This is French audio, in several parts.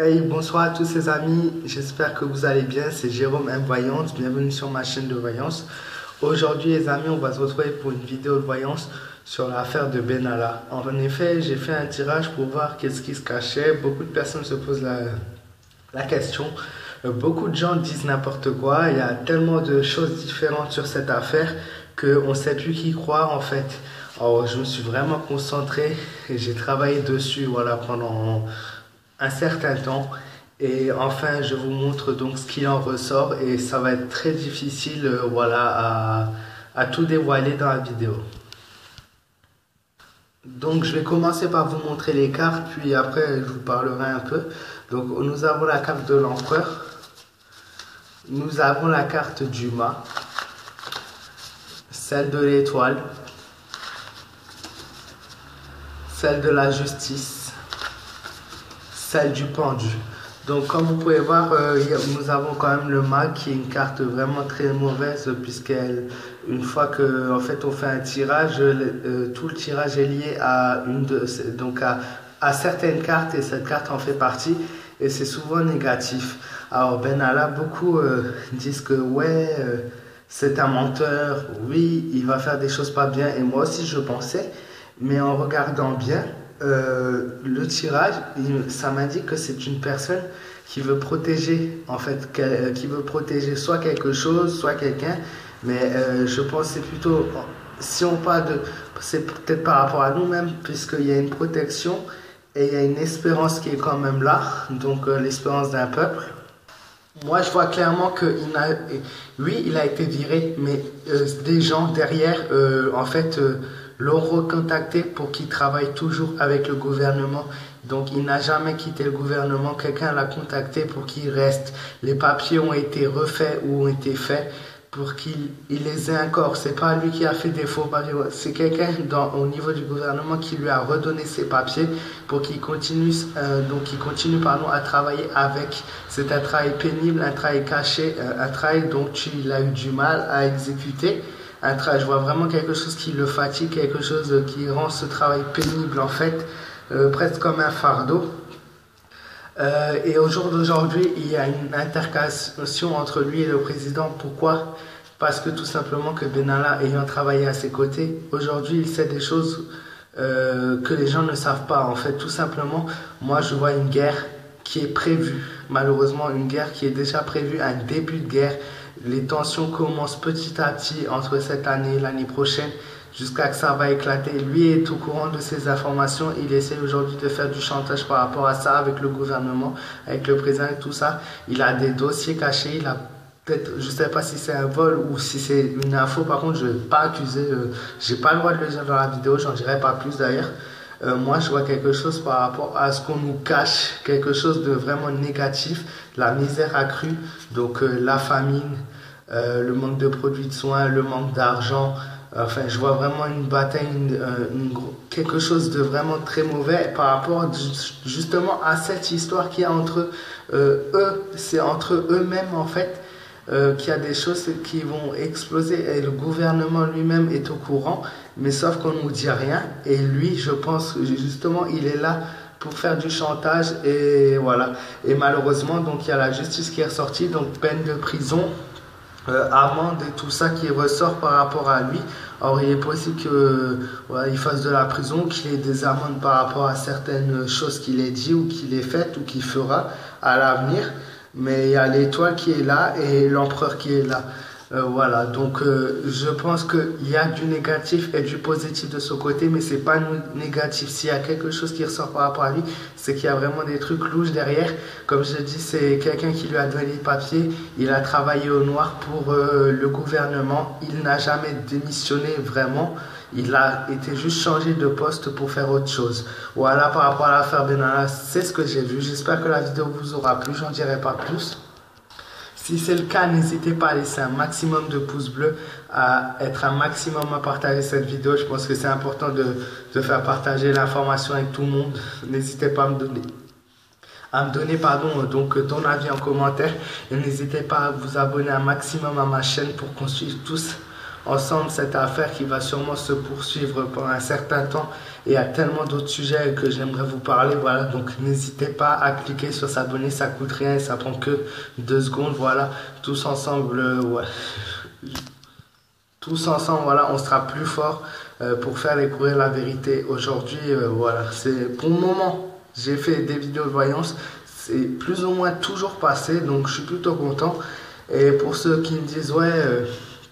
Hey, bonsoir à tous ces amis, j'espère que vous allez bien, c'est Jérôme M Voyance, bienvenue sur ma chaîne de voyance. Aujourd'hui les amis, on va se retrouver pour une vidéo de voyance sur l'affaire de Benalla. En effet, j'ai fait un tirage pour voir qu'est-ce qui se cachait, beaucoup de personnes se posent la question. Beaucoup de gens disent n'importe quoi, il y a tellement de choses différentes sur cette affaire qu'on ne sait plus qui croire en fait. Alors je me suis vraiment concentré et j'ai travaillé dessus voilà, pendant un certain temps. Et enfin, je vous montre donc ce qu'il en ressort et ça va être très difficile voilà, à tout dévoiler dans la vidéo. Donc je vais commencer par vous montrer les cartes, puis après je vous parlerai un peu. Donc nous avons la carte de l'empereur, nous avons la carte du mât, celle de l'étoile, celle de la justice, celle du pendu. Donc comme vous pouvez voir, nous avons quand même le mât qui est une carte vraiment très mauvaise puisqu'elle, une fois que en fait on fait un tirage, tout le tirage est lié à donc à certaines cartes et cette carte en fait partie et c'est souvent négatif. Alors Benalla, beaucoup disent que ouais, c'est un menteur, oui, il va faire des choses pas bien et moi aussi je pensais, mais en regardant bien, le tirage, ça m'indique que c'est une personne qui veut protéger, en fait, qui veut protéger soit quelque chose, soit quelqu'un, mais je pense que c'est plutôt, si on parle de, c'est peut-être par rapport à nous-mêmes, puisqu'il y a une protection et il y a une espérance qui est quand même là, donc l'espérance d'un peuple. Moi, je vois clairement que oui, il a été viré, mais des gens derrière, en fait, l'ont recontacté pour qu'il travaille toujours avec le gouvernement. Donc, il n'a jamais quitté le gouvernement. Quelqu'un l'a contacté pour qu'il reste. Les papiers ont été refaits ou ont été faits pour qu'il les ait encore. C'est pas lui qui a fait des faux papiers. C'est quelqu'un au niveau du gouvernement qui lui a redonné ses papiers pour qu'il continue, pardon, à travailler avec. C'est un travail pénible, un travail caché, un travail dont il a eu du mal à exécuter. Un travail, je vois vraiment quelque chose qui le fatigue, quelque chose qui rend ce travail pénible en fait, presque comme un fardeau. Et au jour d'aujourd'hui, il y a une intercation entre lui et le président. Pourquoi? Parce que tout simplement que Benalla, ayant travaillé à ses côtés, aujourd'hui il sait des choses que les gens ne savent pas. En fait, tout simplement, moi je vois une guerre qui est prévue. Malheureusement, une guerre qui est déjà prévue, un début de guerre. Les tensions commencent petit à petit entre cette année et l'année prochaine jusqu'à que ça va éclater. Lui est au courant de ces informations. Il essaie aujourd'hui de faire du chantage par rapport à ça avec le gouvernement, avec le président et tout ça. Il a des dossiers cachés. Il a peut-être, je ne sais pas si c'est un vol ou si c'est une info. Par contre, je ne vais pas accuser. J'ai pas le droit de le dire dans la vidéo. J'en dirai pas plus d'ailleurs. Moi, je vois quelque chose par rapport à ce qu'on nous cache, quelque chose de vraiment négatif, la misère accrue, donc la famine, le manque de produits de soins, le manque d'argent. Enfin, je vois vraiment une bataille, quelque chose de vraiment très mauvais par rapport justement à cette histoire qu'il y a entre eux. C'est entre eux-mêmes en fait qu'il y a des choses qui vont exploser et le gouvernement lui-même est au courant, mais sauf qu'on ne nous dit rien. Et lui, je pense justement, il est là pour faire du chantage et voilà. Et malheureusement, donc il y a la justice qui est ressortie, donc peine de prison, amende et tout ça qui ressort par rapport à lui. Or, il est possible que voilà, il fasse de la prison, qu'il ait des amendes par rapport à certaines choses qu'il ait dit ou qu'il ait faites ou qu'il fera à l'avenir. Mais il y a l'étoile qui est là et l'empereur qui est là. Voilà, donc je pense qu'il y a du négatif et du positif de ce côté, mais c'est pas négatif. S'il y a quelque chose qui ressort par rapport à lui, c'est qu'il y a vraiment des trucs louches derrière. Comme je dis, c'est quelqu'un qui lui a donné les papiers, il a travaillé au noir pour le gouvernement, il n'a jamais démissionné vraiment. Il a été juste changé de poste pour faire autre chose. Voilà par rapport à l'affaire Benalla, c'est ce que j'ai vu. J'espère que la vidéo vous aura plu, j'en dirai pas plus. Si c'est le cas, n'hésitez pas à laisser un maximum de pouces bleus, à être un maximum à partager cette vidéo. Je pense que c'est important de faire partager l'information avec tout le monde. N'hésitez pas à me donner donc ton avis en commentaire. Et n'hésitez pas à vous abonner un maximum à ma chaîne pour qu'on suive tous ensemble cette affaire qui va sûrement se poursuivre pendant un certain temps. Et il y a tellement d'autres sujets que j'aimerais vous parler. Voilà, donc n'hésitez pas à cliquer sur s'abonner, ça coûte rien et ça prend que 2 secondes. Voilà, tous ensemble, ouais. Tous ensemble, voilà, on sera plus fort pour faire découvrir la vérité. Aujourd'hui, voilà, c'est pour le moment, j'ai fait des vidéos de voyance, c'est plus ou moins toujours passé, donc je suis plutôt content. Et pour ceux qui me disent, ouais,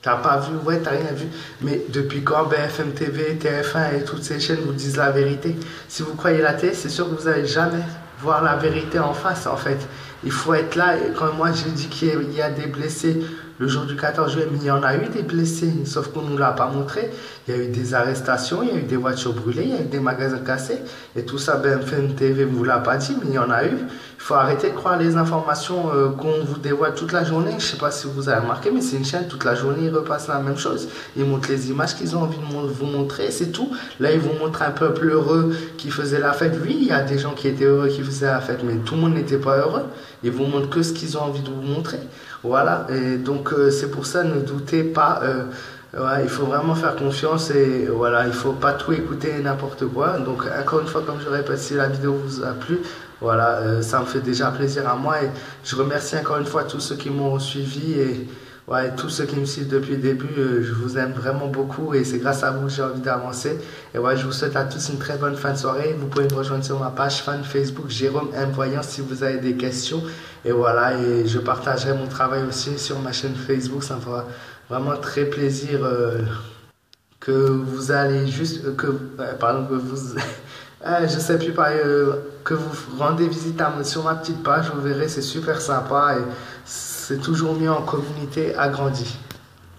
t'as pas vu, ouais, t'as rien vu, mais depuis quand BFM TV, TF1 et toutes ces chaînes vous disent la vérité? Si vous croyez la télé, c'est sûr que vous n'allez jamais voir la vérité en face, en fait. Il faut être là, et quand moi j'ai dit qu'il y a des blessés le jour du 14 juillet, mais il y en a eu des blessés, sauf qu'on ne nous l'a pas montré. Il y a eu des arrestations, il y a eu des voitures brûlées, il y a eu des magasins cassés, et tout ça, BFM TV ne vous l'a pas dit, mais il y en a eu. Il faut arrêter de croire les informations qu'on vous dévoile toute la journée. Je ne sais pas si vous avez remarqué, mais c'est une chaîne, toute la journée, ils repassent la même chose. Ils montrent les images qu'ils ont envie de vous montrer, c'est tout. Là, ils vous montrent un peuple heureux qui faisait la fête. Oui, il y a des gens qui étaient heureux qui faisaient la fête, mais tout le monde n'était pas heureux. Ils vous montrent que ce qu'ils ont envie de vous montrer. Voilà, et donc c'est pour ça, ne doutez pas. Ouais, il faut vraiment faire confiance et voilà, il faut pas tout écouter n'importe quoi. Donc encore une fois, comme je répète, si la vidéo vous a plu, voilà, ça me fait déjà plaisir à moi et je remercie encore une fois tous ceux qui m'ont suivi et ouais, tous ceux qui me suivent depuis le début, je vous aime vraiment beaucoup et c'est grâce à vous que j'ai envie d'avancer. Et ouais, je vous souhaite à tous une très bonne fin de soirée. Vous pouvez me rejoindre sur ma page fan Facebook Jérôme M Voyance si vous avez des questions. Et voilà, et je partagerai mon travail aussi sur ma chaîne Facebook. Ça me fera vraiment très plaisir que vous allez juste pardon, que vous je sais plus parler, que vous rendez visite sur ma petite page, vous verrez, c'est super sympa et c'est toujours mieux en communauté agrandie.